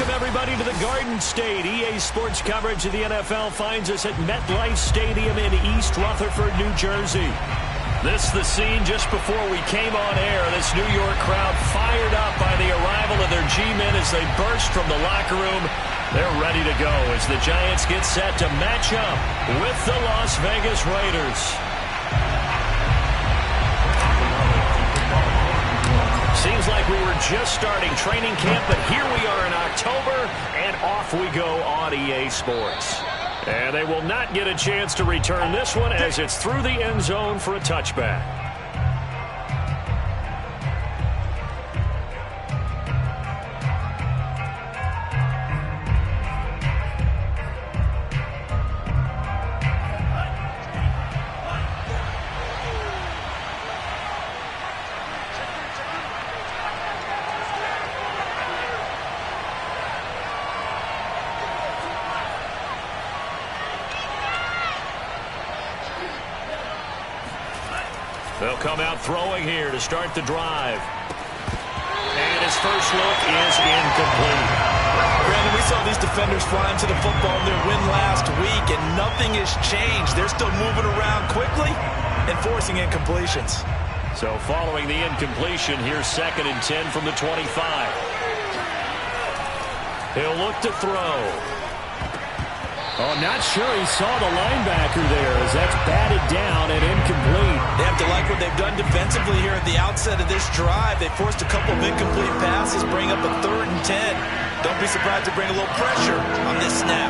Welcome, everybody, to the Garden State. EA Sports coverage of the NFL finds us at MetLife Stadium in East Rutherford, New Jersey. This is the scene just before we came on air. This New York crowd fired up by the arrival of their G-men as they burst from the locker room. They're ready to go as the Giants get set to match up with the Las Vegas Raiders. Seems like we were just starting training camp, but here we are in October, and off we go on EA Sports. And they will not get a chance to return this one as it's through the end zone for a touchback. They'll come out throwing here to start the drive. And his first look is incomplete. Brandon, we saw these defenders flying to the football in their win last week, and nothing has changed. They're still moving around quickly and forcing incompletions. So following the incompletion, here's 2nd and 10 from the 25. He'll look to throw. Oh, not sure he saw the linebacker there as that's batted down and incomplete. They have to like what they've done defensively here at the outset of this drive. They forced a couple of incomplete passes, bring up a 3rd and 10. Don't be surprised to bring a little pressure on this snap.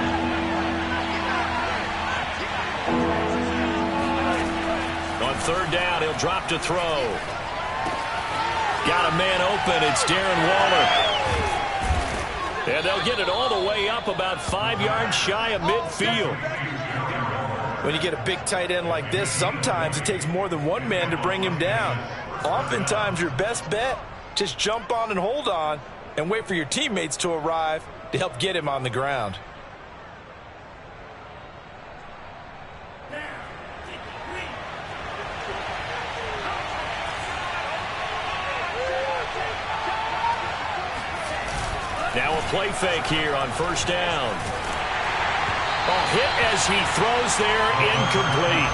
On 3rd down, he'll drop to throw. Got a man open. It's Darren Waller. And they'll get it all the way up about 5 yards shy of midfield. When you get a big tight end like this, sometimes it takes more than one man to bring him down. Oftentimes, your best bet, just jump on and hold on and wait for your teammates to arrive to help get him on the ground. Now a play fake here on 1st down. Oh, hit as he throws there, incomplete.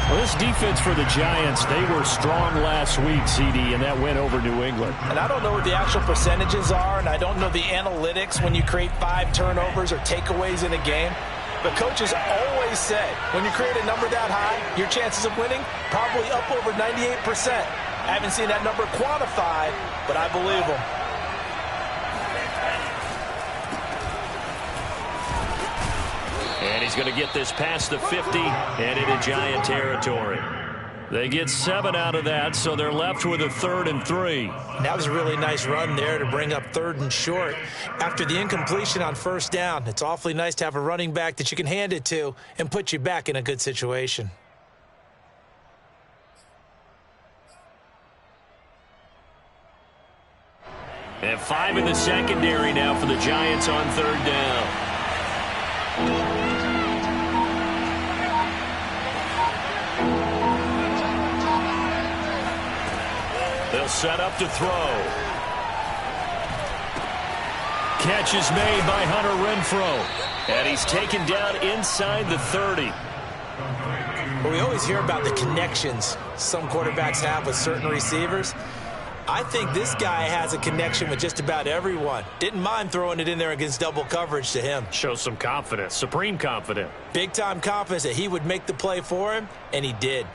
Well, this defense for the Giants, they were strong last week, CD, and that went over New England. And I don't know what the actual percentages are, and I don't know the analytics when you create 5 turnovers or takeaways in a game. But coaches always say, when you create a number that high, your chances of winning probably up over 98%. I haven't seen that number quantified, but I believe them. And he's going to get this past the 50 and into Giant territory. They get 7 out of that, so they're left with a 3rd and 3. That was a really nice run there to bring up 3rd and short. After the incompletion on 1st down, it's awfully nice to have a running back that you can hand it to and put you back in a good situation. And 5 in the secondary now for the Giants on 3rd down. They'll set up to throw. Catch is made by Hunter Renfrow. And he's taken down inside the 30. Well, we always hear about the connections some quarterbacks have with certain receivers. I think this guy has a connection with just about everyone. Didn't mind throwing it in there against double coverage to him. Shows some confidence, supreme confidence. Big-time confidence that he would make the play for him, and he did.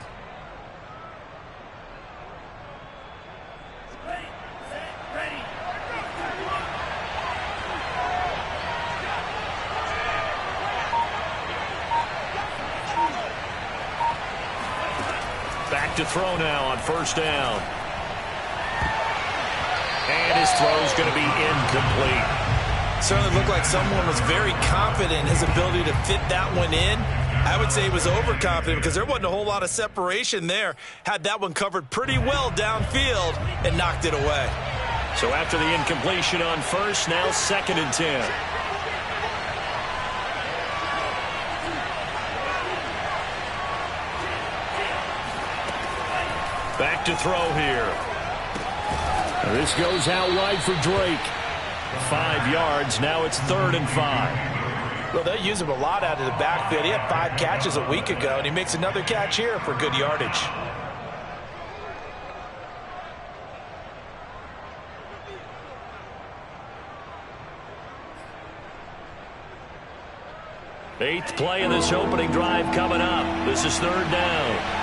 Back to throw now on 1st down. And his throw's going to be incomplete. Certainly looked like someone was very confident in his ability to fit that one in. I would say he was overconfident because there wasn't a whole lot of separation there. Had that one covered pretty well downfield and knocked it away. So after the incompletion on 1st, now 2nd and 10. Back to throw here. This goes out wide for Drake. 5 yards. Now it's 3rd and 5. Well, they use him a lot out of the backfield. He had 5 catches a week ago, and he makes another catch here for good yardage. Eighth play in this opening drive coming up. This is 3rd down.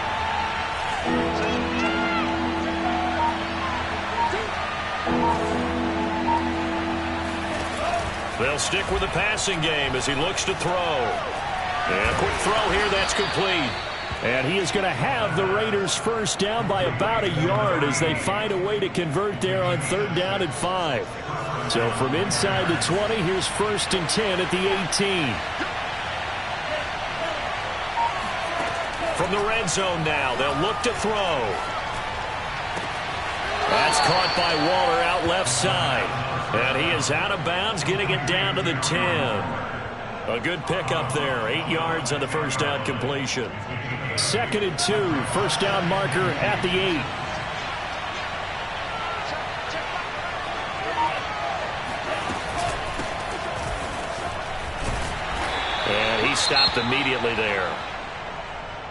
They'll stick with the passing game as he looks to throw. And a quick throw here, that's complete. And he is going to have the Raiders first down by about a yard as they find a way to convert there on 3rd down and 5. So from inside the 20, here's 1st and 10 at the 18. From the red zone now, they'll look to throw. That's caught by Waller out left side. And he is out of bounds, getting it down to the 10. A good pickup there. 8 yards on the first down completion. 2nd and 2. First down marker at the 8. And he stopped immediately there.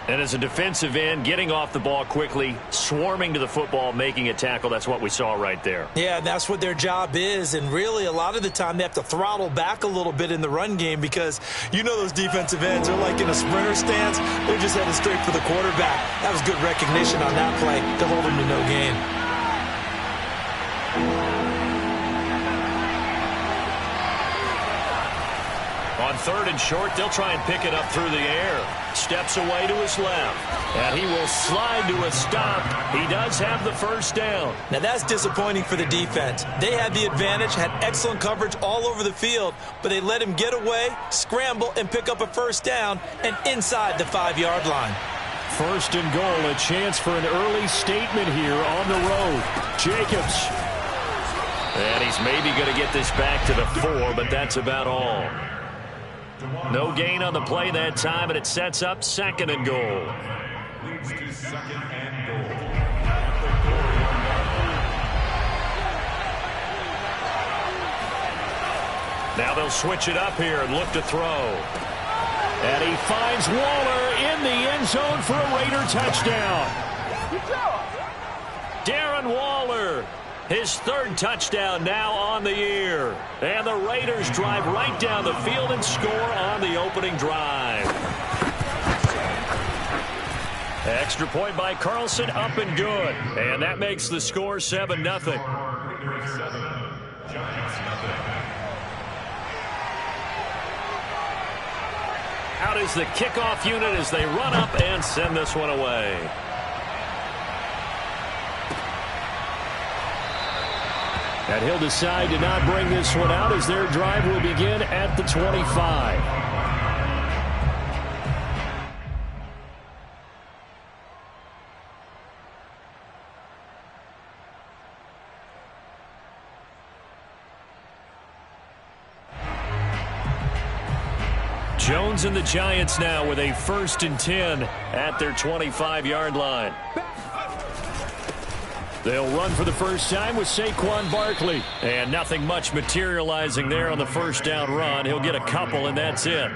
And as a defensive end, getting off the ball quickly, swarming to the football, making a tackle, that's what we saw right there. Yeah, that's what their job is. And really, a lot of the time, they have to throttle back a little bit in the run game because you know those defensive ends are like in a sprinter stance. They're just headed straight for the quarterback. That was good recognition on that play to hold him to no gain. On 3rd and short, they'll try and pick it up through the air. Steps away to his left. And he will slide to a stop. He does have the first down. Now, that's disappointing for the defense. They had the advantage, had excellent coverage all over the field, but they let him get away, scramble, and pick up a first down, and inside the 5-yard line. 1st and goal, a chance for an early statement here on the road. Jacobs. And he's maybe going to get this back to the 4, but that's about all. No gain on the play that time, and it sets up 2nd and goal. Now they'll switch it up here and look to throw. And he finds Waller in the end zone for a Raider touchdown. Darren Waller. His 3rd touchdown now on the year. And the Raiders drive right down the field and score on the opening drive. Extra point by Carlson, up and good. And that makes the score 7-0. Out is the kickoff unit as they run up and send this one away. And he'll decide to not bring this one out as their drive will begin at the 25. Jones and the Giants now with a 1st and 10 at their 25-yard line. They'll run for the first time with Saquon Barkley. And nothing much materializing there on the first down run. He'll get a couple, and that's it.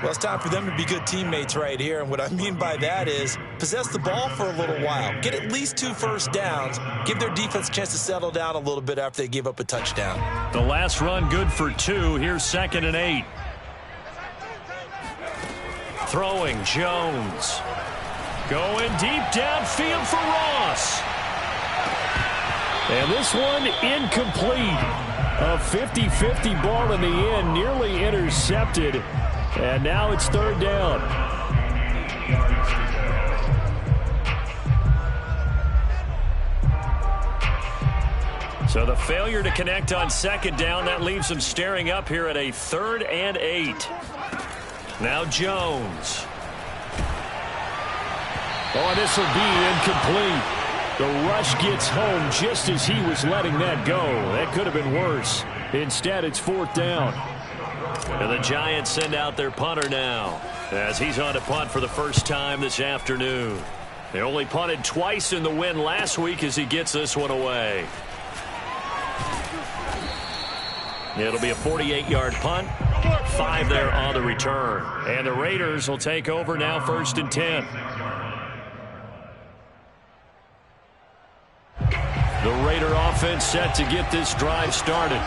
Well, it's time for them to be good teammates right here. And what I mean by that is possess the ball for a little while. Get at least 2 first downs. Give their defense a chance to settle down a little bit after they give up a touchdown. The last run good for 2. Here's 2nd and 8. Throwing Jones. Going deep downfield for Ross. And this one incomplete. A 50-50 ball in the end, nearly intercepted. And now it's 3rd down. So the failure to connect on 2nd down, that leaves them staring up here at a 3rd and 8. Now Jones. Oh, and this will be incomplete. The rush gets home just as he was letting that go. That could have been worse. Instead, it's 4th down. And the Giants send out their punter now as he's on to punt for the first time this afternoon. They only punted twice in the win last week as he gets this one away. It'll be a 48-yard punt. 5 there on the return. And the Raiders will take over now, 1st and 10. The Raider offense set to get this drive started.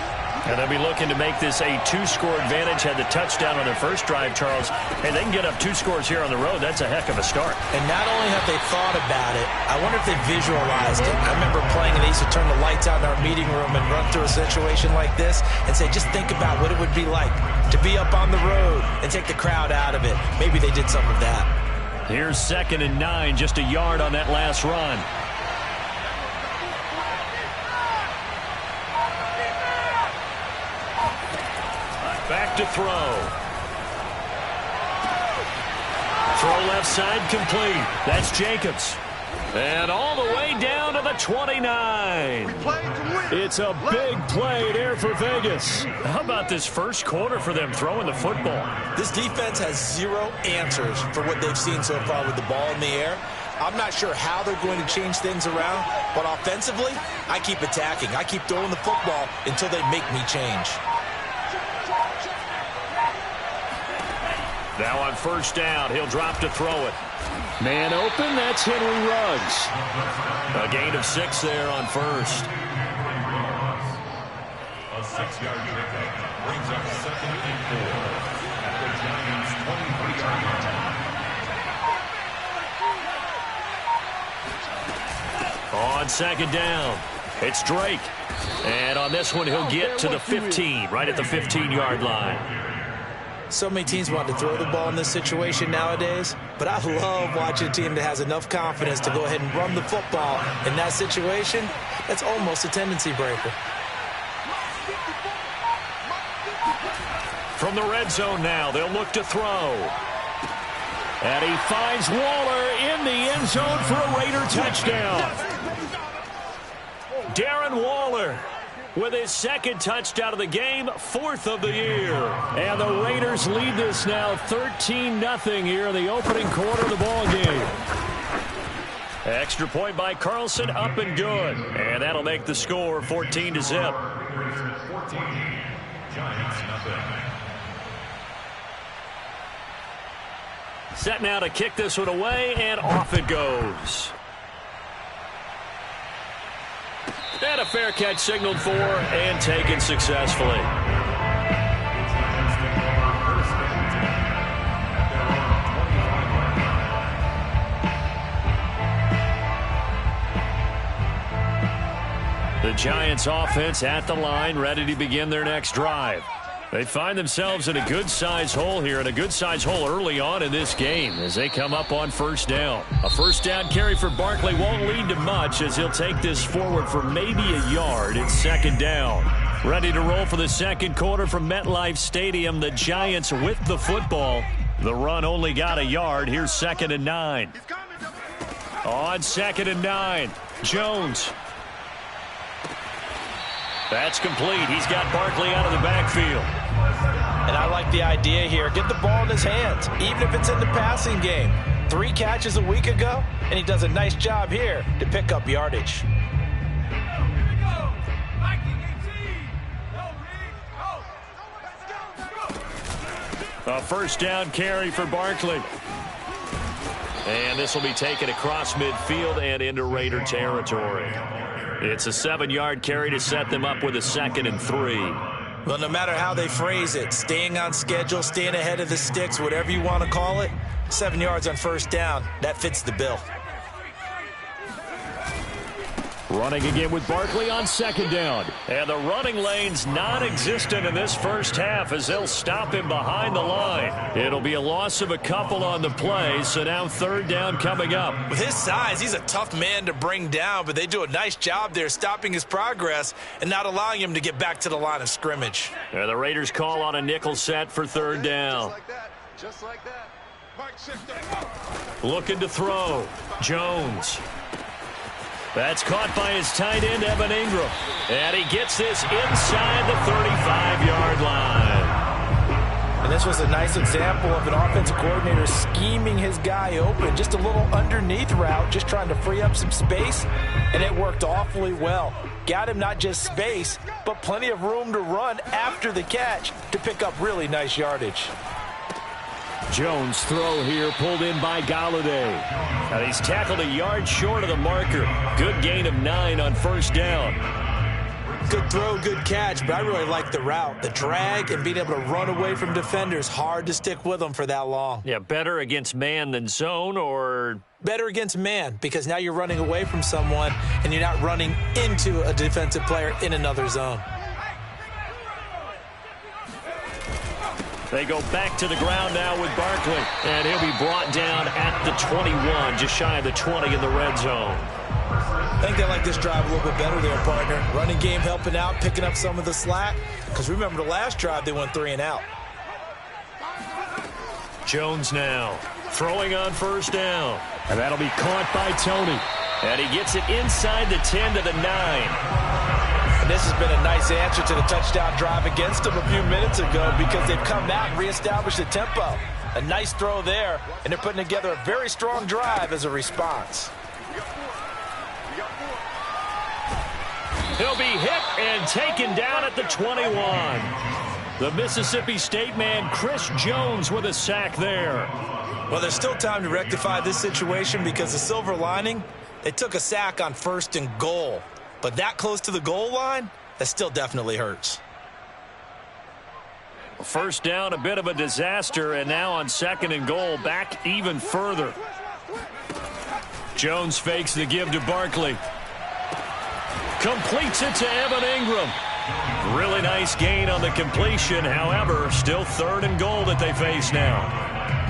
And they'll be looking to make this a 2-score advantage. Had the touchdown on their first drive, Charles. And they can get up 2 scores here on the road. That's a heck of a start. And not only have they thought about it, I wonder if they visualized it. I remember playing and they used to turn the lights out in our meeting room and run through a situation like this and say, just think about what it would be like to be up on the road and take the crowd out of it. Maybe they did some of that. Here's 2nd and 9, just a yard on that last run. Back to throw. Throw left side complete. That's Jacobs. And all the way down to the 29. It's a big play there for Vegas. How about this first quarter for them throwing the football? This defense has 0 answers for what they've seen so far with the ball in the air. I'm not sure how they're going to change things around, but offensively, I keep attacking. I keep throwing the football until they make me change. Now on 1st down, he'll drop to throw it. Man open, that's Henry Ruggs. A gain of 6 there on 1st. A 6-yard pickup brings up 2nd and 4 at the Giants' 23-yard line. On 2nd down, it's Drake. And on this one, he'll get to the 15, right at the 15-yard line. So many teams want to throw the ball in this situation nowadays, but I love watching a team that has enough confidence to go ahead and run the football in that situation. That's almost a tendency breaker. From the red zone now, they'll look to throw. And he finds Waller in the end zone for a Raider touchdown. Darren Waller with his 2nd touchdown of the game, 4th of the year. And the Raiders lead this now 13-0 here in the opening quarter of the ball game. Extra point by Carlson, up and good. And that'll make the score 14-0. 14, Giants nothing. Set now to kick this one away, and off it goes. And a fair catch signaled for and taken successfully. The Giants offense at the line, ready to begin their next drive. They find themselves in a good-sized hole here, and a good-sized hole early on in this game as they come up on 1st down. A 1st down carry for Barkley won't lead to much as he'll take this forward for maybe a yard. It's 2nd down. Ready to roll for the 2nd quarter from MetLife Stadium. The Giants with the football. The run only got a yard. Here's 2nd and 9. On 2nd and 9, Jones. That's complete. He's got Barkley out of the backfield. And I like the idea here. Get the ball in his hands, even if it's in the passing game. 3 catches a week ago, and he does a nice job here to pick up yardage. A 1st down carry for Barkley. And this will be taken across midfield and into Raider territory. It's a 7-yard carry to set them up with a 2nd and 3. Well, no matter how they phrase it, staying on schedule, staying ahead of the sticks, whatever you want to call it, 7 yards on 1st down, that fits the bill. Running again with Barkley on 2nd down. And the running lane's non-existent in this first half as they'll stop him behind the line. It'll be a loss of a couple on the play, so now 3rd down coming up. With his size, he's a tough man to bring down, but they do a nice job there stopping his progress and not allowing him to get back to the line of scrimmage. And the Raiders call on a nickel set for 3rd down. Just like that. Looking to throw. Jones. That's caught by his tight end, Evan Ingram. And he gets this inside the 35-yard line. And this was a nice example of an offensive coordinator scheming his guy open. Just a little underneath route, just trying to free up some space. And it worked awfully well. got him not just space, but plenty of room to run after the catch to pick up really nice yardage. Jones' throw here pulled in by Galladay. Now he's tackled a yard short of the marker. Good gain of 9 on first down. Good throw, good catch, but I really like the route. The drag and being able to run away from defenders, hard to stick with them for that long. Yeah, better against man than zone, or? Better against man, because now you're running away from someone and you're not running into a defensive player in another zone. They go back to the ground now with Barkley, and he'll be brought down at the 21, just shy of the 20 in the red zone. I think they like this drive a little bit better there, partner. Running game helping out, picking up some of the slack. Because remember the last drive, they went 3 and out. Jones now throwing on first down. And that'll be caught by Tony. And he gets it inside the 10 to the 9. And this has been a nice answer to the touchdown drive against them a few minutes ago because they've come out and reestablished the tempo. A nice throw there, and they're putting together a very strong drive as a response. He'll be hit and taken down at the 21. The Mississippi State man, Chris Jones, with a sack there. Well, there's still time to rectify this situation because the silver lining, they took a sack on 1st and goal. But that close to the goal line, that still definitely hurts. First down, a bit of a disaster, and now on 2nd and goal, back even further. Jones fakes the give to Barkley. Completes it to Evan Ingram. Really nice gain on the completion. However, still 3rd and goal that they face now.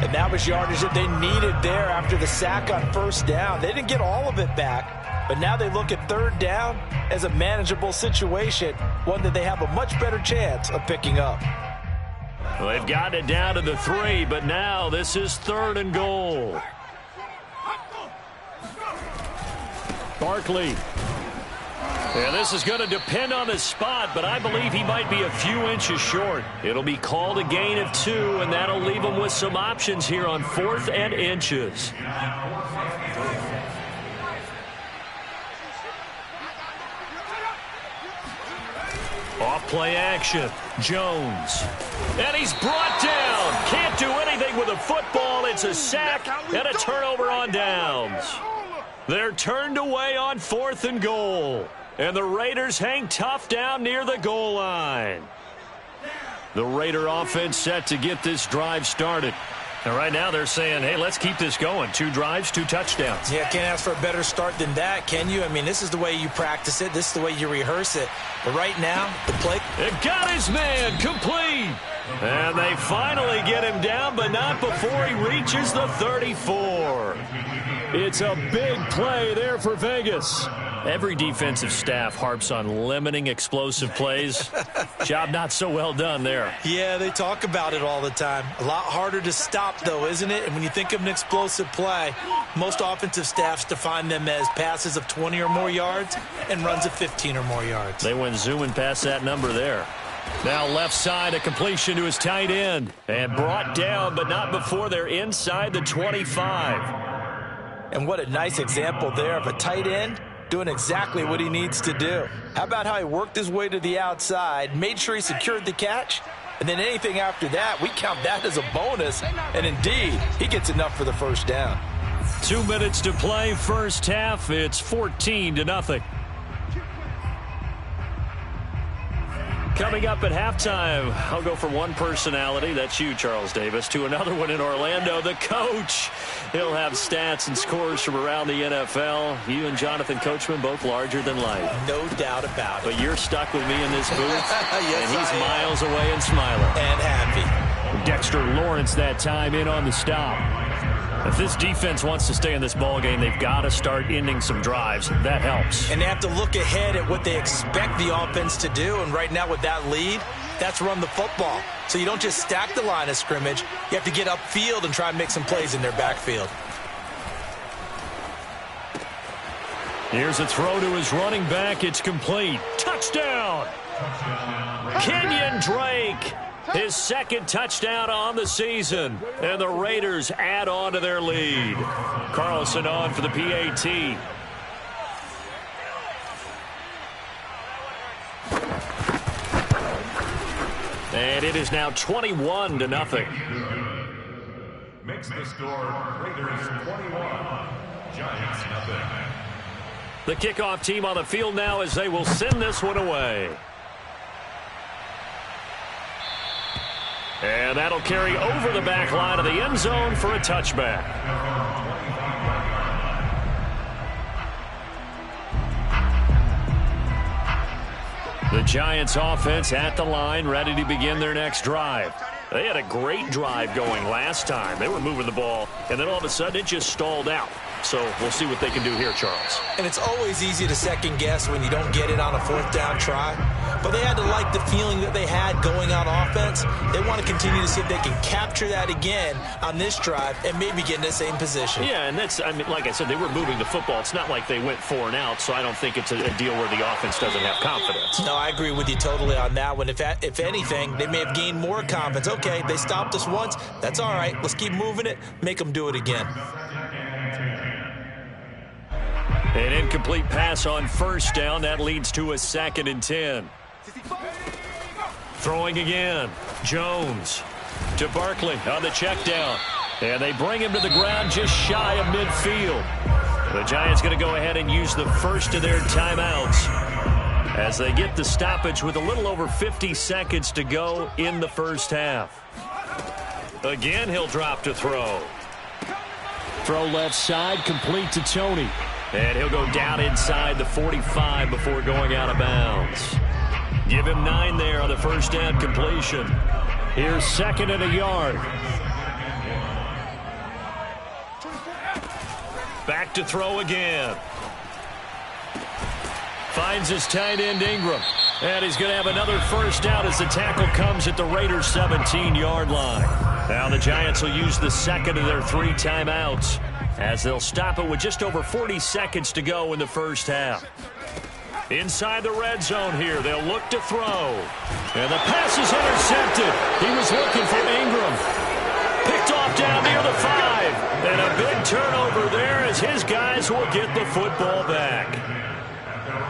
And that was yardage that they needed there after the sack on 1st down. They didn't get all of it back, but now they look at 3rd down as a manageable situation, one that they have a much better chance of picking up. Well, they've got it down to the 3, but now this is 3rd and goal. Barkley. Yeah, this is going to depend on the spot, but I believe he might be a few inches short. It'll be called a gain of 2, and that'll leave him with some options here on 4th and inches. Off play action. Jones. And he's brought down. Can't do anything with a football. It's a sack and a turnover on downs. They're turned away on 4th and goal. And the Raiders hang tough down near the goal line. The Raider offense set to get this drive started. And right now they're saying, hey, let's keep this going. 2 drives, 2 touchdowns. Yeah, can't ask for a better start than that, can you? I mean, this is the way you practice it. This is the way you rehearse it. But right now, the play... It got his man complete. And they finally get him down, but not before he reaches the 34. It's a big play there for Vegas. Every defensive staff harps on limiting explosive plays. Job not so well done there. Yeah, they talk about it all the time. A lot harder to stop, though, isn't it? And when you think of an explosive play, most offensive staffs define them as passes of 20 or more yards and runs of 15 or more yards. They went zooming past that number there. Now left side, a completion to his tight end. And brought down, but not before they're inside the 25. And what a nice example there of a tight end doing exactly what he needs to do. How about how he worked his way to the outside, made sure he secured the catch, and then anything after that, we count that as a bonus. And indeed, he gets enough for the 1st down. 2 minutes to play, first half. It's 14-0. Coming up at halftime, I'll go from one personality, that's you, Charles Davis, to another one in Orlando, the coach. He'll have stats and scores from around the NFL. You and Jonathan Coachman, both larger than life. No doubt about it. But you're stuck with me in this booth, yes, and he's miles away and smiling. And happy. Dexter Lawrence that time in on the stop. If this defense wants to stay in this ballgame, they've got to start ending some drives. That helps. And they have to look ahead at what they expect the offense to do. And right now with that lead, that's run the football. So you don't just stack the line of scrimmage. You have to get upfield and try and make some plays in their backfield. Here's a throw to his running back. It's complete. Touchdown! Kenyon Drake. His 2nd touchdown on the season. And the Raiders add on to their lead. Carlson on for the PAT. And it is now 21-0. Makes the score Raiders 21, Giants nothing. The kickoff team on the field now as they will send this one away. And that'll carry over the back line of the end zone for a touchback. The Giants offense at the line, ready to begin their next drive. They had a great drive going last time. They were moving the ball, and then all of a sudden it just stalled out. So we'll see what they can do here, Charles. And it's always easy to second guess when you don't get it on a fourth down try. But they had to like the feeling that they had going on offense. They want to continue to see if they can capture that again on this drive and maybe get in the same position. Yeah, and that's, I mean, like I said, they were moving the football. It's not like they went 4 and out, so I don't think it's a deal where the offense doesn't have confidence. No, I agree with you totally on that one. If anything, they may have gained more confidence. Okay, they stopped us once. That's all right. Let's keep moving it. Make them do it again. An incomplete pass on first down. That leads to a 2nd and 10. Throwing again. Jones to Barkley on the check down. And they bring him to the ground just shy of midfield. The Giants going to go ahead and use the first of their timeouts as they get the stoppage with a little over 50 seconds to go in the first half. Again, he'll drop to throw. Throw left side, complete to Tony. And he'll go down inside the 45 before going out of bounds. Give him 9 there on the first down completion. Here's 2nd and a yard. Back to throw again. Finds his tight end Ingram. And he's going to have another first down as the tackle comes at the Raiders' 17-yard line. Now the Giants will use the second of their 3 timeouts as they'll stop it with just over 40 seconds to go in the first half. Inside the red zone here, they'll look to throw. And the pass is intercepted. He was looking for Ingram. Picked off down near the 5. And a big turnover there as his guys will get the football back.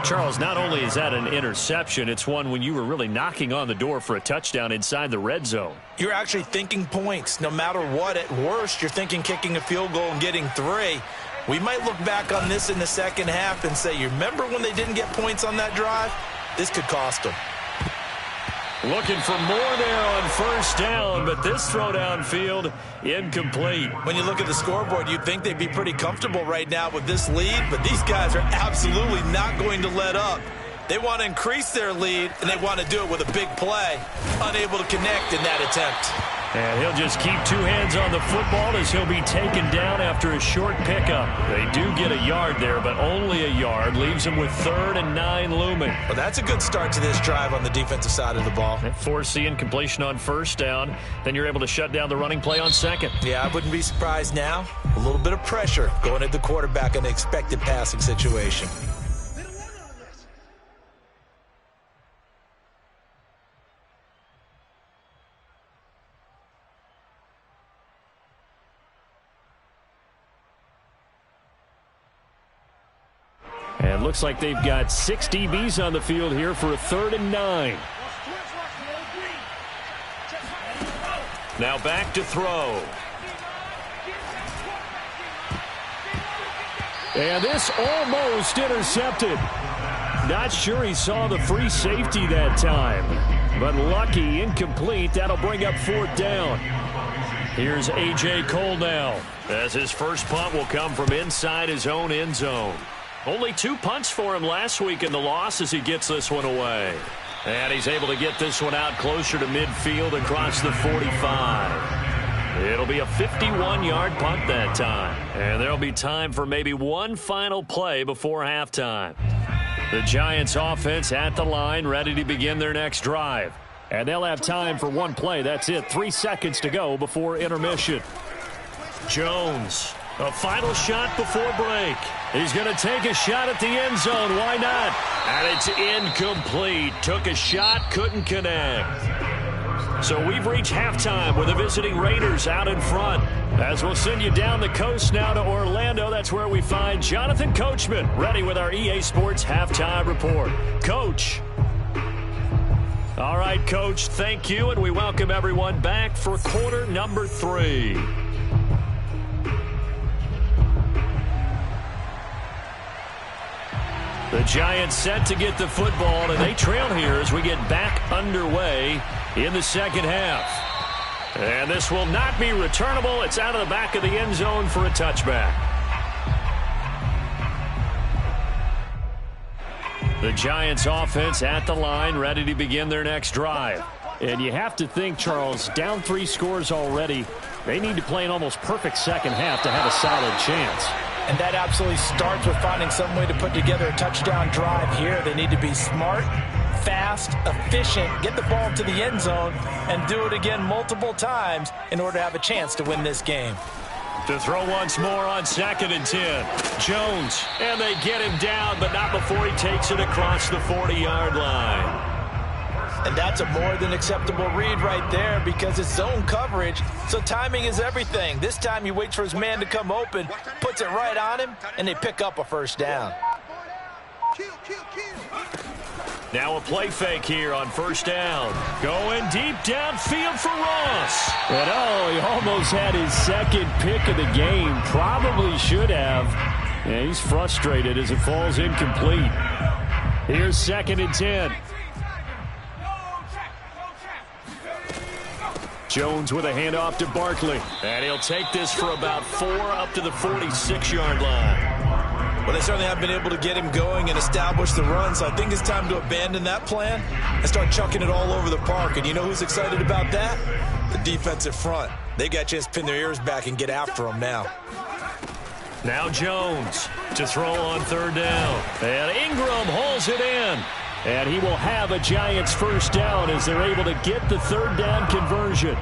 Charles, not only is that an interception, it's one when you were really knocking on the door for a touchdown inside the red zone. You're actually thinking points. No matter what, at worst, you're thinking kicking a field goal and getting 3. We might look back on this in the second half and say, you remember when they didn't get points on that drive? This could cost them. Looking for more there on first down, but this throw downfield incomplete. When you look at the scoreboard, you'd think they'd be pretty comfortable right now with this lead, but these guys are absolutely not going to let up. They want to increase their lead, and they want to do it with a big play. Unable to connect in that attempt. And he'll just keep 2 hands on the football as he'll be taken down after a short pickup. They do get a yard there, but only a yard. Leaves them with 3rd and 9 looming. Well, that's a good start to this drive on the defensive side of the ball. Force the incompletion on first down. Then you're able to shut down the running play on 2nd. Yeah, I wouldn't be surprised now. A little bit of pressure going at the quarterback in an expected passing situation. And looks like they've got 6 DBs on the field here for a 3rd and 9. Now back to throw. And this almost intercepted. Not sure he saw the free safety that time. But lucky, incomplete. That'll bring up 4th down. Here's A.J. Cole now, as his first punt will come from inside his own end zone. Only 2 punts for him last week in the loss as he gets this one away. And he's able to get this one out closer to midfield across the 45. It'll be a 51-yard punt that time. And there'll be time for maybe one final play before halftime. The Giants offense at the line, ready to begin their next drive. And they'll have time for one play. That's it. 3 seconds to go before intermission. Jones, a final shot before break. He's going to take a shot at the end zone. Why not? And it's incomplete. Took a shot, couldn't connect. So we've reached halftime with the visiting Raiders out in front. As we'll send you down the coast now to Orlando, that's where we find Jonathan Coachman ready with our EA Sports Halftime Report. Coach. All right, Coach, thank you, and we welcome everyone back for quarter number 3. The Giants set to get the football, and they trail here as we get back underway in the second half. And this will not be returnable. It's out of the back of the end zone for a touchback. The Giants offense at the line, ready to begin their next drive. And you have to think, Charles, down 3 scores already. They need to play an almost perfect second half to have a solid chance. And that absolutely starts with finding some way to put together a touchdown drive here. They need to be smart, fast, efficient, get the ball to the end zone, and do it again multiple times in order to have a chance to win this game. To throw once more on 2nd and 10. Jones, and they get him down, but not before he takes it across the 40-yard line. And that's a more than acceptable read right there because it's zone coverage, so timing is everything. This time he waits for his man to come open, puts it right on him, and they pick up a first down. Now a play fake here on first down. Going deep downfield for Ross. And he almost had his second pick of the game. Probably should have. Yeah, he's frustrated as it falls incomplete. Here's 2nd and 10. Jones with a handoff to Barkley. And he'll take this for about 4 up to the 46-yard line. Well, they certainly have been able to get him going and establish the run, so I think it's time to abandon that plan and start chucking it all over the park. And you know who's excited about that? The defensive front. They got a chance to pin their ears back and get after him now. Now Jones to throw on 3rd down. And Ingram hauls it in. And he will have a Giants first down as they're able to get the 3rd down conversion.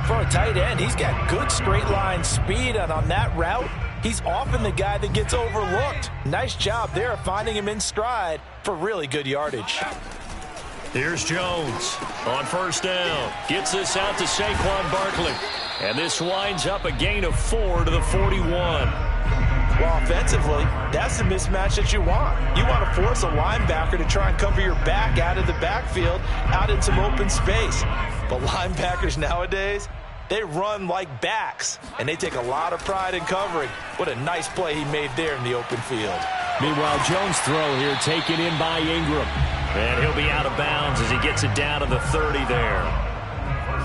For a tight end, he's got good straight line speed, and on that route, he's often the guy that gets overlooked. Nice job there of finding him in stride for really good yardage. Here's Jones on 1st down. Gets this out to Saquon Barkley. And this winds up a gain of 4 to the 41. Well, offensively, that's the mismatch that you want. You want to force a linebacker to try and cover your back out of the backfield, out in some open space. But linebackers nowadays, they run like backs, and they take a lot of pride in covering. What a nice play he made there in the open field. Meanwhile, Jones' throw here taken in by Ingram. And he'll be out of bounds as he gets it down to the 30 there.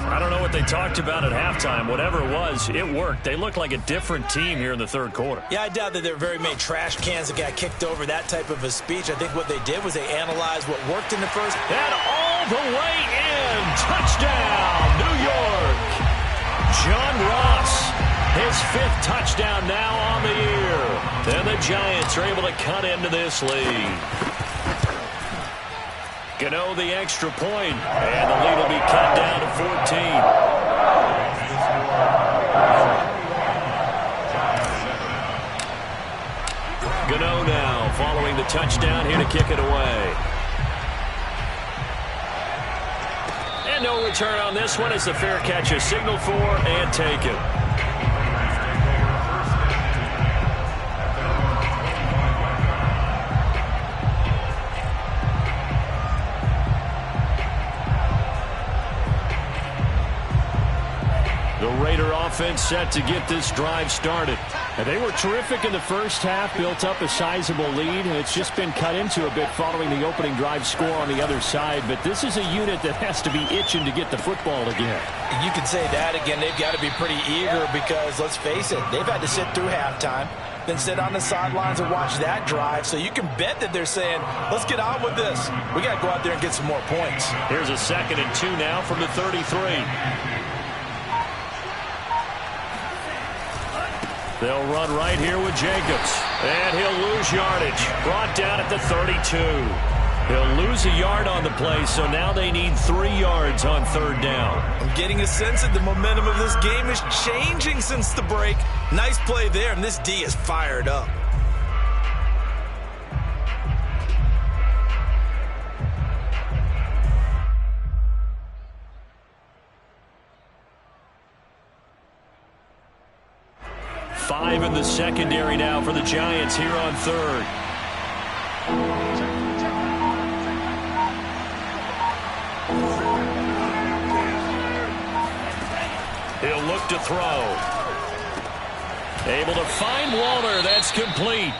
I don't know what they talked about at halftime. Whatever it was, it worked. They look like a different team here in the 3rd quarter. Yeah, I doubt that there were very many trash cans that got kicked over that type of a speech. I think what they did was they analyzed what worked in the first. And all the way in. Touchdown, New York. John Ross, his 5th touchdown now on the year. And the Giants are able to cut into this lead. Gano the extra point, and the lead will be cut down to 14. Gano now following the touchdown here to kick it away. And no return on this one as the fair catch is signaled for and taken. The Raider offense set to get this drive started. And they were terrific in the first half, built up a sizable lead. It's just been cut into a bit following the opening drive score on the other side. But this is a unit that has to be itching to get the football again. You can say that again. They've got to be pretty eager because, let's face it, they've had to sit through halftime, then sit on the sidelines and watch that drive. So you can bet that they're saying, let's get on with this. We got to go out there and get some more points. Here's a 2nd and 2 now from the 33. They'll run right here with Jacobs. And he'll lose yardage. Brought down at the 32. He'll lose a yard on the play, so now they need 3 yards on 3rd down. I'm getting a sense that the momentum of this game is changing since the break. Nice play there, and this D is fired up. Five in the secondary now for the Giants here on 3rd. He'll look to throw. Able to find Waller. That's complete.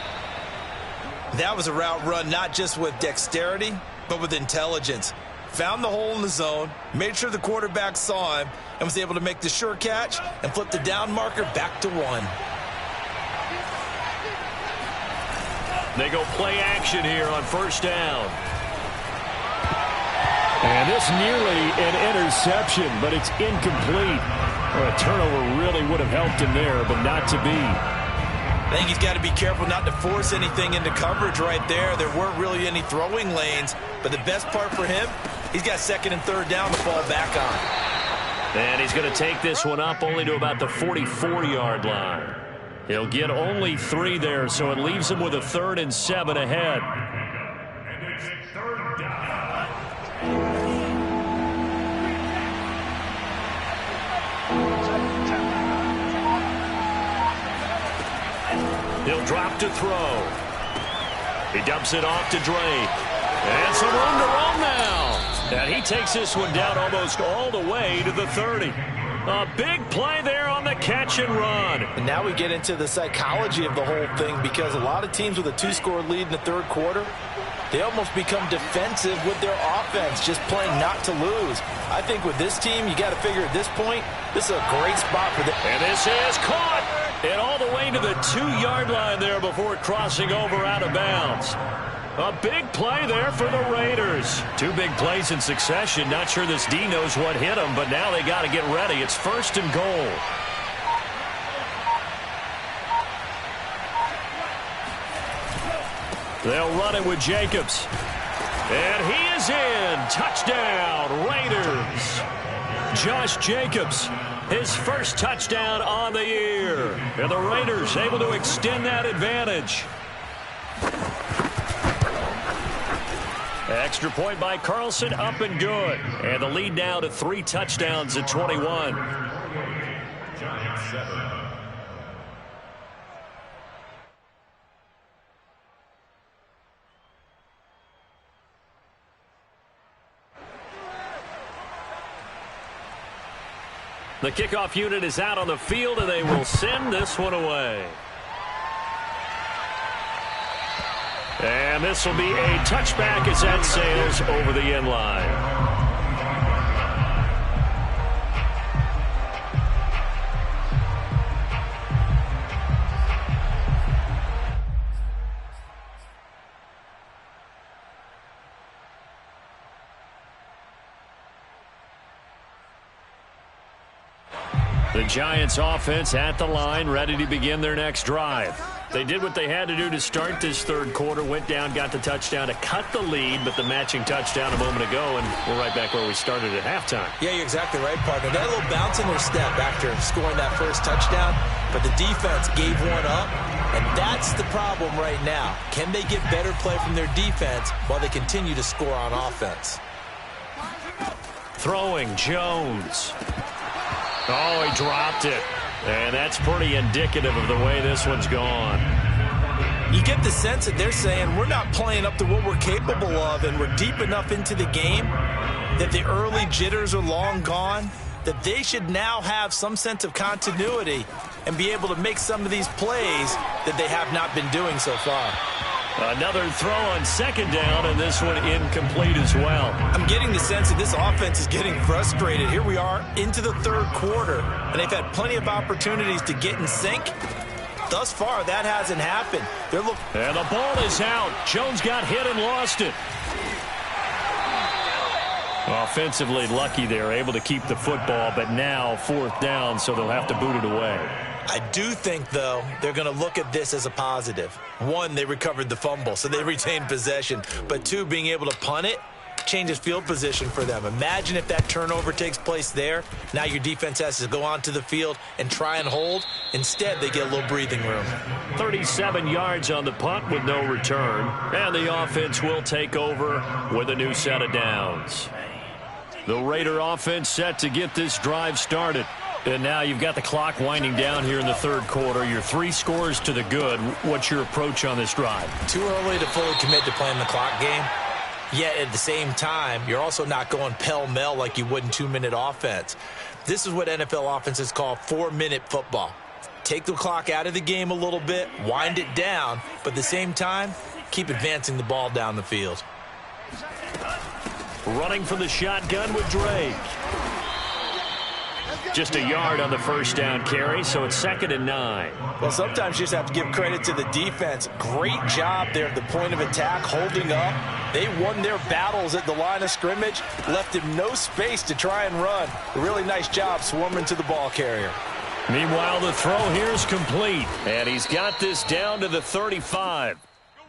That was a route run not just with dexterity, but with intelligence. Found the hole in the zone, made sure the quarterback saw him, and was able to make the sure catch and flip the down marker back to 1. They go play action here on first down. And this nearly an interception, but it's incomplete. Well, a turnover really would have helped him there, but not to be. I think he's got to be careful not to force anything into coverage right there. There weren't really any throwing lanes, but the best part for him, he's got second and third down to fall back on. And he's going to take this one up only to about the 44-yard line. He'll get only 3 there, so it leaves him with a 3rd and 7 ahead. And it's third down. He'll drop to throw. He dumps it off to Drake. And some room to roam now. And he takes this one down almost all the way to the 30. A big play there on the catch and run. And now we get into the psychology of the whole thing, because a lot of teams with a 2-score lead in the third quarter, they almost become defensive with their offense, just playing not to lose. I think with this team, you got to figure at this point, this is a great spot for them. And this is caught. And all the way to the 2-yard line there before crossing over out of bounds. A big play there for the Raiders. 2 big plays in succession. Not sure this D knows what hit them, but now they got to get ready. It's 1st and goal. They'll run it with Jacobs. And he is in. Touchdown, Raiders. Josh Jacobs, his first touchdown on the year. And the Raiders able to extend that advantage. Extra point by Carlson, up and good. And the lead now to 3 touchdowns at 21. Giants 7. The kickoff unit is out on the field, and they will send this one away. And this will be a touchback as that sails over the end line. The Giants offense at the line, ready to begin their next drive. They did what they had to do to start this third quarter, went down, got the touchdown to cut the lead, but the matching touchdown a moment ago, and we're right back where we started at halftime. Yeah, you're exactly right, partner. They had a little bounce in their step after scoring that first touchdown, but the defense gave one up, and that's the problem right now. Can they get better play from their defense while they continue to score on offense? Throwing, Jones. Oh, he dropped it. And that's pretty indicative of the way this one's gone. You get the sense that they're saying we're not playing up to what we're capable of, and we're deep enough into the game that the early jitters are long gone, that they should now have some sense of continuity and be able to make some of these plays that they have not been doing so far. Another throw on second down, and this one incomplete as well. I'm getting the sense that this offense is getting frustrated. Here we are into the third quarter, and they've had plenty of opportunities to get in sync. Thus far, that hasn't happened. And the ball is out. Jones got hit and lost it. Offensively lucky they're able to keep the football, but now 4th down, so they'll have to boot it away. I do think, though, they're going to look at this as a positive. 1, they recovered the fumble, so they retained possession. But 2, being able to punt it changes field position for them. Imagine if that turnover takes place there. Now your defense has to go onto the field and try and hold. Instead, they get a little breathing room. 37 yards on the punt with no return. And the offense will take over with a new set of downs. The Raider offense set to get this drive started. And now you've got the clock winding down here in the third quarter. You're 3 scores to the good. What's your approach on this drive? Too early to fully commit to playing the clock game. Yet at the same time, you're also not going pell-mell like you would in 2-minute offense. This is what NFL offenses call 4-minute football. Take the clock out of the game a little bit, wind it down, but at the same time, keep advancing the ball down the field. Running from the shotgun with Drake. Just a yard on the first down carry, so it's 2nd and 9. Well, sometimes you just have to give credit to the defense. Great job there at the point of attack, holding up. They won their battles at the line of scrimmage, left him no space to try and run. A really nice job swarming to the ball carrier. Meanwhile, the throw here is complete, and he's got this down to the 35.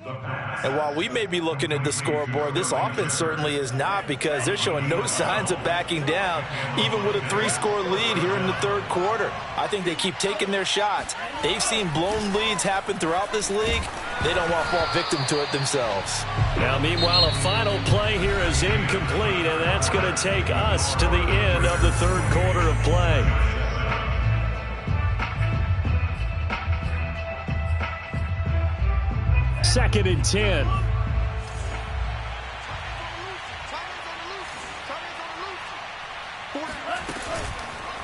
And while we may be looking at the scoreboard, this offense certainly is not, because they're showing no signs of backing down, even with a 3-score lead here in the third quarter. I think they keep taking their shots. They've seen blown leads happen throughout this league. They don't want to fall victim to it themselves. Now, meanwhile, a final play here is incomplete, and that's going to take us to the end of the third quarter of play. Second and 10.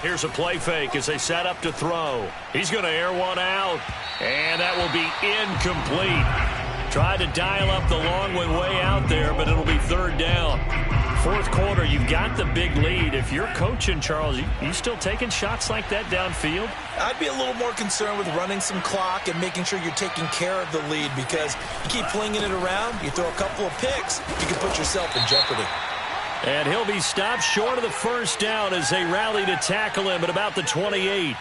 Here's a play fake as they set up to throw. He's going to air one out, and that will be incomplete. Tried to dial up the long one way out there, but it'll be third down. Fourth quarter, you've got the big lead. If you're coaching, Charles, you still taking shots like that downfield? I'd be a little more concerned with running some clock and making sure you're taking care of the lead, because you keep flinging it around, you throw a couple of picks, you can put yourself in jeopardy. And he'll be stopped short of the first down as they rally to tackle him at about the 28.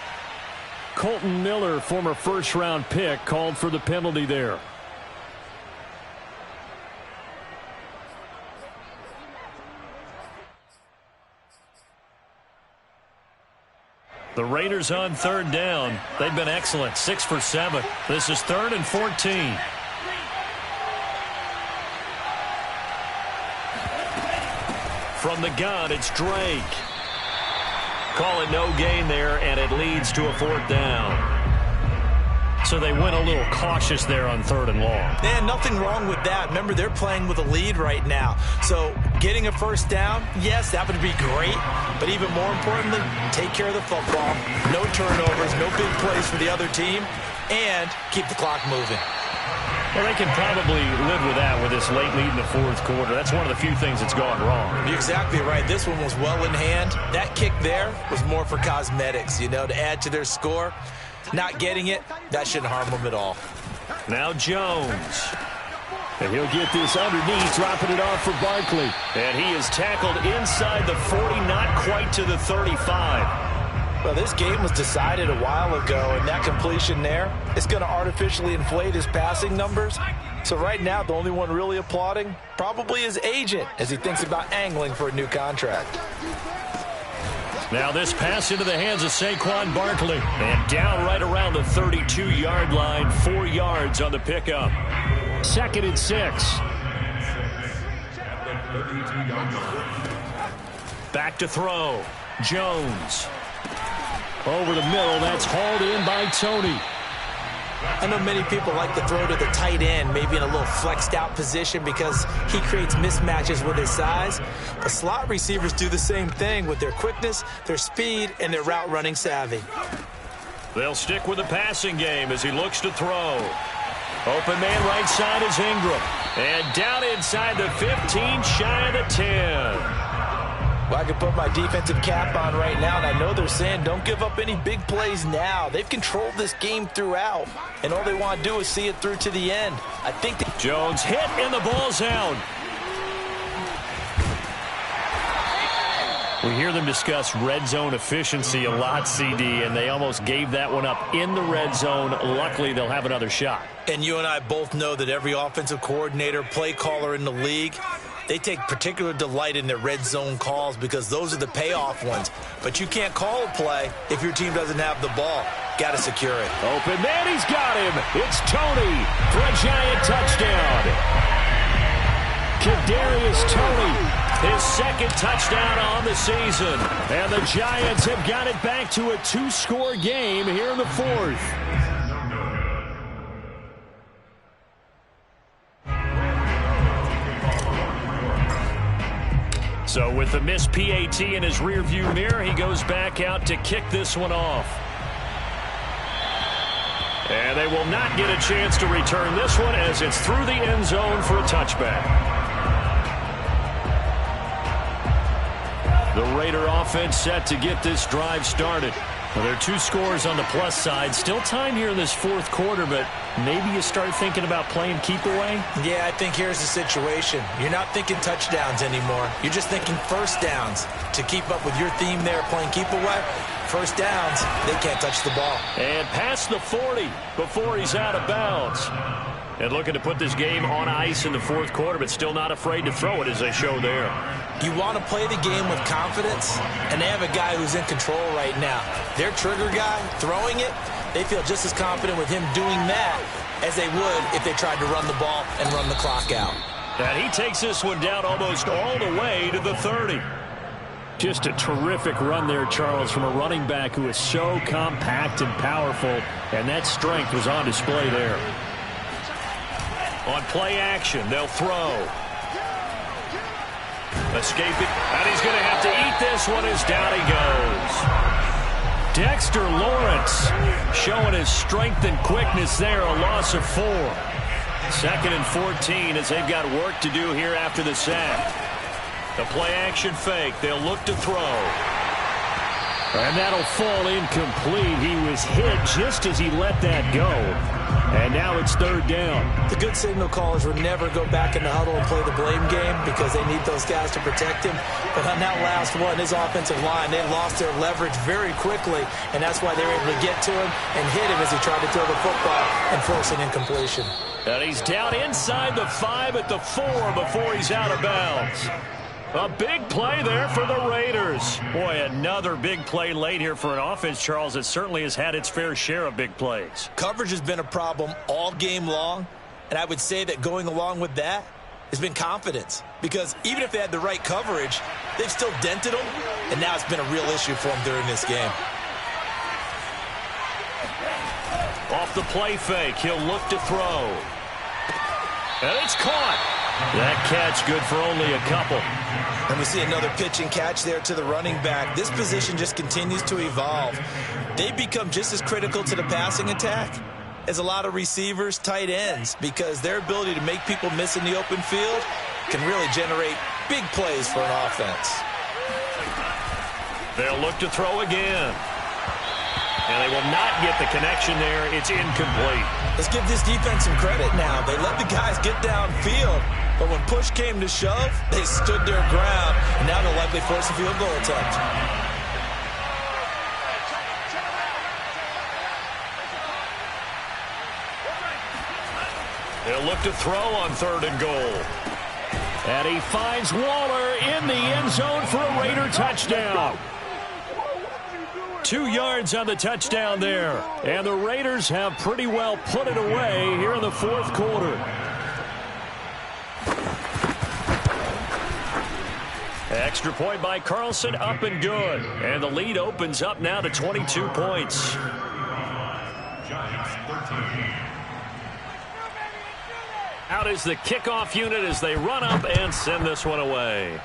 Colton Miller, former first-round pick, called for the penalty there. The Raiders on third down. They've been excellent, 6 for 7. This is 3rd and 14. From the gun, it's Drake. Call it no gain there, and it leads to a 4th down. So they went a little cautious there on 3rd and long. Man, nothing wrong with that. Remember, they're playing with a lead right now. So getting a first down, yes, that would be great. But even more importantly, take care of the football. No turnovers, no big plays for the other team, and keep the clock moving. Well, they can probably live with that with this late lead in the fourth quarter. That's one of the few things that's gone wrong. You're exactly right. This one was well in hand. That kick there was more for cosmetics, to add to their score. Not getting it, that shouldn't harm them at all. Now Jones. And he'll get this underneath, dropping it off for Barkley. And he is tackled inside the 40, not quite to the 35. Well, this game was decided a while ago, and that completion there is going to artificially inflate his passing numbers. So right now, the only one really applauding probably his agent as he thinks about angling for a new contract. Now this pass into the hands of Saquon Barkley. And down right around the 32-yard line, 4 yards on the pickup. 2nd and 6. Back to throw. Jones. Over the middle, that's hauled in by Tony. I know many people like to throw to the tight end, maybe in a little flexed out position because he creates mismatches with his size. But slot receivers do the same thing with their quickness, their speed, and their route running savvy. They'll stick with the passing game as he looks to throw. Open man right side is Ingram. And down inside the 15, shy of the 10. Well, I can put my defensive cap on right now, and I know they're saying don't give up any big plays now. They've controlled this game throughout, and all they want to do is see it through to the end. I think Jones hit, and the ball's out. We hear them discuss red zone efficiency a lot, CD, and they almost gave that one up in the red zone. Luckily, they'll have another shot. And you and I both know that every offensive coordinator, play caller in the league, they take particular delight in their red zone calls because those are the payoff ones. But you can't call a play if your team doesn't have the ball. Got to secure it. Open man, he's got him. It's Tony for a giant touchdown. Kadarius Toney, his 2nd touchdown on the season. And the Giants have got it back to a 2-score game here in the 4th. So with the missed PAT in his rearview mirror, he goes back out to kick this one off. And they will not get a chance to return this one as it's through the end zone for a touchback. The Raider offense set to get this drive started. Well, there are 2 scores on the plus side. Still time here in this fourth quarter, but maybe you start thinking about playing keep away? Yeah, I think here's the situation. You're not thinking touchdowns anymore. You're just thinking first downs. To keep up with your theme there, playing keep away, first downs, they can't touch the ball. And past the 40 before he's out of bounds. And looking to put this game on ice in the fourth quarter, but still not afraid to throw it as they show there. You want to play the game with confidence, and they have a guy who's in control right now. Their trigger guy, throwing it, they feel just as confident with him doing that as they would if they tried to run the ball and run the clock out. And he takes this one down almost all the way to the 30. Just a terrific run there, Charles, from a running back who is so compact and powerful, and that strength was on display there. On play action, they'll throw. Escaping, and he's going to have to eat this one as down he goes. Dexter Lawrence showing his strength and quickness there, a loss of 4. 2nd and 14 as they've got work to do here after the sack. The play action fake, they'll look to throw. And that'll fall incomplete. He was hit just as he let that go. And now it's 3rd down. The good signal callers would never go back in the huddle and play the blame game because they need those guys to protect him. But on that last one, his offensive line, they lost their leverage very quickly, and that's why they were able to get to him and hit him as he tried to throw the football and force an incompletion. And he's down inside the 5 at the 4 before he's out of bounds. A big play there for the Raiders. Boy, another big play late here for an offense, Charles, that certainly has had its fair share of big plays. Coverage has been a problem all game long, and I would say that going along with that has been confidence. Because even if they had the right coverage, they've still dented them, and now it's been a real issue for them during this game. Off the play fake, he'll look to throw. And it's caught. That catch good for only a couple. And we see another pitch and catch there to the running back. This position just continues to evolve. They become just as critical to the passing attack as a lot of receivers, tight ends, because their ability to make people miss in the open field can really generate big plays for an offense. They'll look to throw again. And they will not get the connection there. It's incomplete. Let's give this defense some credit now. They let the guys get downfield, but when push came to shove, they stood their ground, and now they'll likely force a field goal attempt. They'll look to throw on 3rd and goal. And he finds Waller in the end zone for a Raider touchdown. 2 yards on the touchdown there. And the Raiders have pretty well put it away here in the fourth quarter. Extra point by Carlson, up and good. And the lead opens up now to 22 points. Giants 13. Out is the kickoff unit as they run up and send this one away.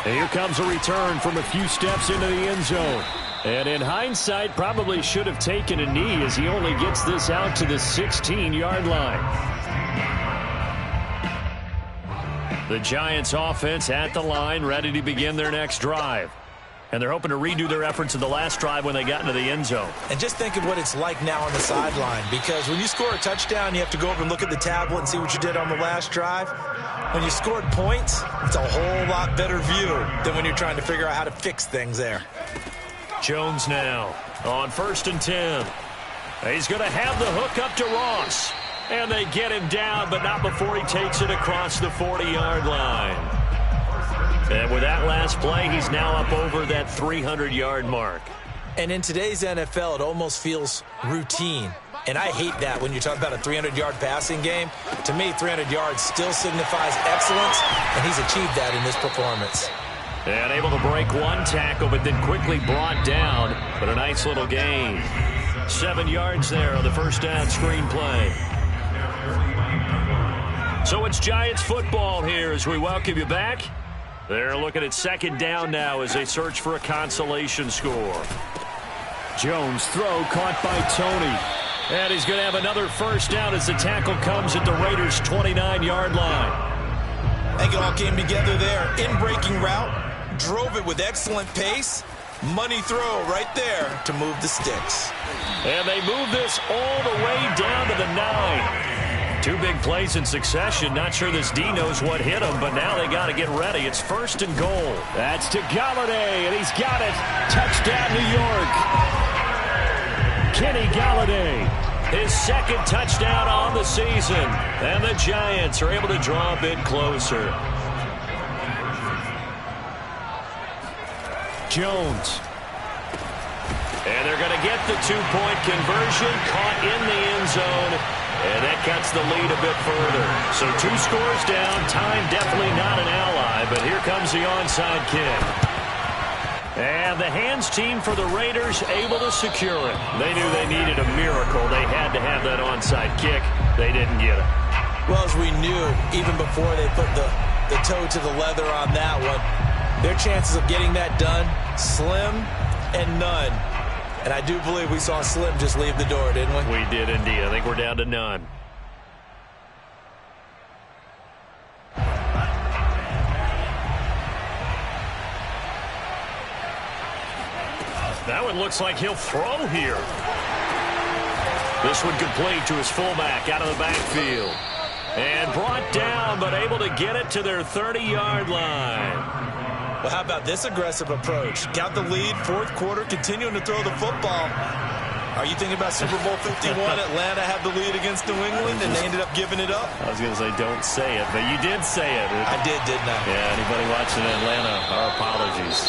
And here comes a return from a few steps into the end zone. And in hindsight, probably should have taken a knee as he only gets this out to the 16-yard line. The Giants offense at the line, ready to begin their next drive. And they're hoping to redo their efforts of the last drive when they got into the end zone. And just think of what it's like now on the sideline, because when you score a touchdown, you have to go over and look at the tablet and see what you did on the last drive. When you scored points, it's a whole lot better view than when you're trying to figure out how to fix things there. Jones now on 1st and 10. He's going to have the hook up to Ross. And they get him down, but not before he takes it across the 40-yard line. And with that last play, he's now up over that 300-yard mark. And in today's NFL, it almost feels routine. And I hate that when you talk about a 300-yard passing game. To me, 300 yards still signifies excellence, and he's achieved that in this performance. And able to break one tackle, but then quickly brought down. But a nice little gain. 7 yards there on the first down screen play. So it's Giants football here as we welcome you back. They're looking at second down now as they search for a consolation score. Jones throw caught by Tony. And he's going to have another first down as the tackle comes at the Raiders' 29-yard line. I think it all came together there. In-breaking route, drove it with excellent pace. Money throw right there to move the sticks. And they move this all the way down to the 9. 2 big plays in succession. Not sure this D knows what hit him, but now they got to get ready. It's first and goal. That's to Galladay, and he's got it. Touchdown, New York. Kenny Galladay. His second touchdown on the season. And the Giants are able to draw a bit closer. Jones. And they're going to get the 2-point conversion. Caught in the end zone. And that cuts the lead a bit further. So 2 scores down. Time definitely not an ally, but here comes the onside kick. And the hands team for the Raiders able to secure it. They knew they needed a miracle. They had to have that onside kick. They didn't get it. Well, as we knew, even before they put the toe to the leather on that one, their chances of getting that done, slim and none. And I do believe we saw Slim just leave the door, didn't we? We did indeed. I think we're down to none. That one looks like he'll throw here. This one complete to his fullback out of the backfield. And brought down, but able to get it to their 30-yard line. Well, how about this aggressive approach? Got the lead, fourth quarter, continuing to throw the football. Are you thinking about Super Bowl 51? Atlanta had the lead against New England, and they ended up giving it up? I was going to say don't say it, but you did say it. I did, didn't I? Yeah, anybody watching Atlanta, our apologies.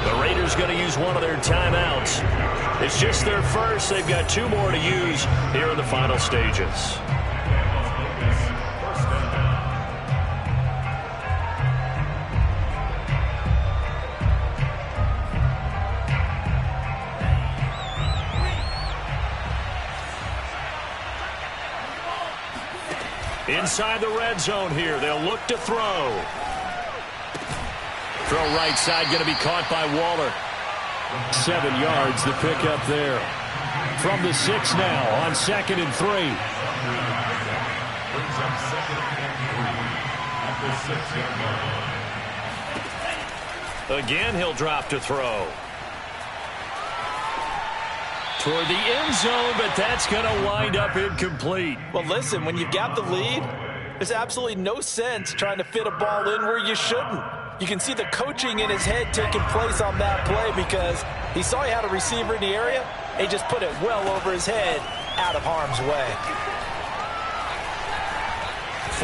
The Raiders going to use one of their timeouts. It's just their first. They've got 2 more to use here in the final stages. Inside the red zone here. They'll look to throw. Throw right side, going to be caught by Waller. 7 yards the pickup there. From the 6 now on 2nd and 3. Brings up 2nd and 3 at the 6-yard line. Again, he'll drop to throw. Toward the end zone, but that's going to wind up incomplete. Well, listen, when you've got the lead, there's absolutely no sense trying to fit a ball in where you shouldn't. You can see the coaching in his head taking place on that play because he saw he had a receiver in the area, and he just put it well over his head out of harm's way.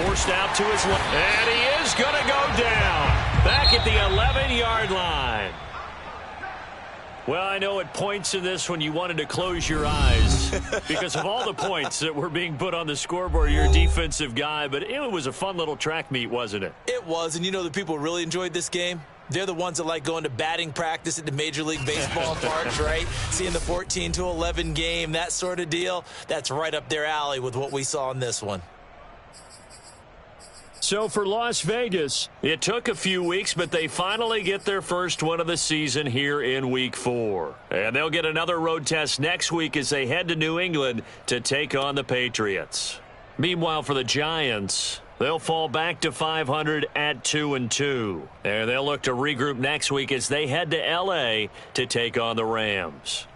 Forced out to his left, and he is going to go down. Back at the 11-yard line. Well, I know at points in this when you wanted to close your eyes because of all the points that were being put on the scoreboard. You're a defensive guy, but it was a fun little track meet, wasn't it? It was, and you know the people who really enjoyed this game? They're the ones that like going to batting practice at the Major League Baseball parks, right? Seeing the 14-11 game, that sort of deal. That's right up their alley with what we saw in this one. So for Las Vegas, it took a few weeks, but they finally get their first one of the season here in Week 4. And they'll get another road test next week as they head to New England to take on the Patriots. Meanwhile, for the Giants, they'll fall back to 500 at 2-2. And they'll look to regroup next week as they head to L.A. to take on the Rams.